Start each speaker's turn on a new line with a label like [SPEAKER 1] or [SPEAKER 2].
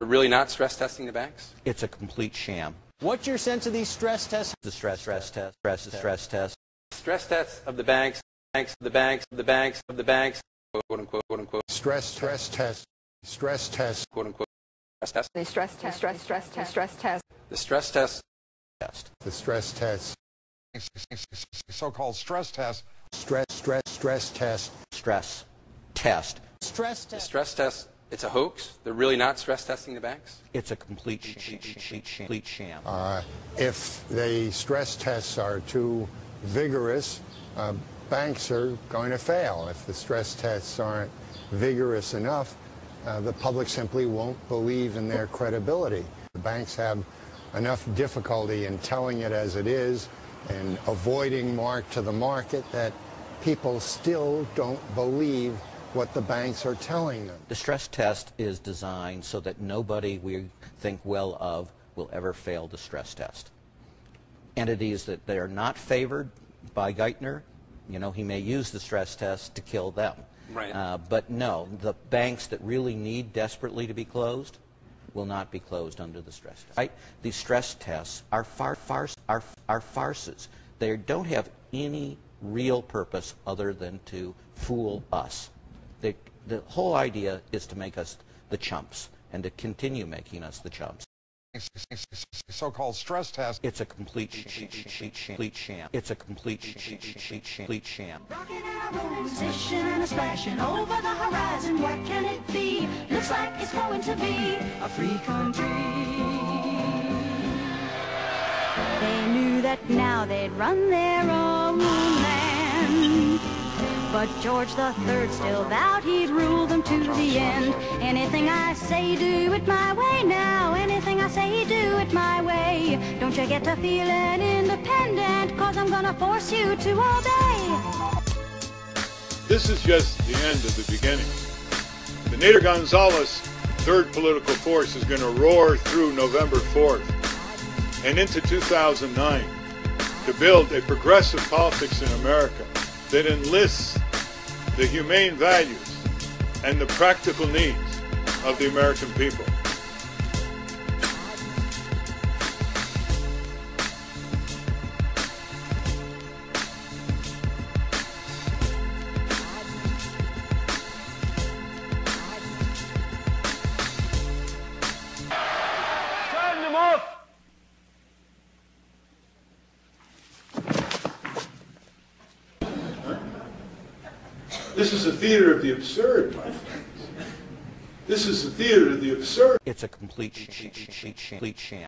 [SPEAKER 1] We're really not stress testing the banks?
[SPEAKER 2] It's a complete sham.
[SPEAKER 3] What's your sense of these stress tests?
[SPEAKER 2] The stress test.
[SPEAKER 1] Stress tests of the banks, the banks, quote unquote, quote unquote.
[SPEAKER 4] Stress test,
[SPEAKER 1] Quote unquote. Stress test.
[SPEAKER 5] The stress test.
[SPEAKER 1] The stress test.
[SPEAKER 4] the stress test,
[SPEAKER 6] So-called stress test.
[SPEAKER 4] stress test,
[SPEAKER 2] Stress test.
[SPEAKER 3] Stress
[SPEAKER 1] The
[SPEAKER 3] test.
[SPEAKER 1] stress test, it's a hoax? They're really not stress testing the banks?
[SPEAKER 2] It's a complete sham.
[SPEAKER 4] if the stress tests are too vigorous, banks are going to fail. If the stress tests aren't vigorous enough, the public simply won't believe in their credibility. The banks have enough difficulty in telling it as it is and avoiding mark to the market that people still don't believe what the banks are telling them.
[SPEAKER 2] The stress test is designed so that nobody we think well of will ever fail the stress test. Entities that they are not favored by Geithner, you know, he may use the stress test to kill them.
[SPEAKER 1] Right.
[SPEAKER 2] But no, the banks that really need desperately to be closed will not be closed under the stress test. Right? These stress tests are farces. They don't have any real purpose other than to fool us. The whole idea is to make us the chumps and to continue making us the chumps.
[SPEAKER 6] So-called stress test.
[SPEAKER 2] It's a complete sham. It's a complete sham.
[SPEAKER 7] Rocking and a rolling, sishing and a splashing over the horizon. What can it be? Looks like it's going to be a free country. They knew that now they'd run their own land. But George III still vowed he'd rule them to the end. Anything I say, do it my way now. Anything I say, do it my way. Don't you get to feeling independent, 'cause I'm gonna force you to obey.
[SPEAKER 8] This is just the end of the beginning. The Nader Gonzalez third political force is going to roar through November 4th and into 2009 to build a progressive politics in America that enlists the humane values and the practical needs of the American people. Turn them off! This is a theater of the absurd, my friends. This is a theater of the absurd.
[SPEAKER 2] It's a complete sham.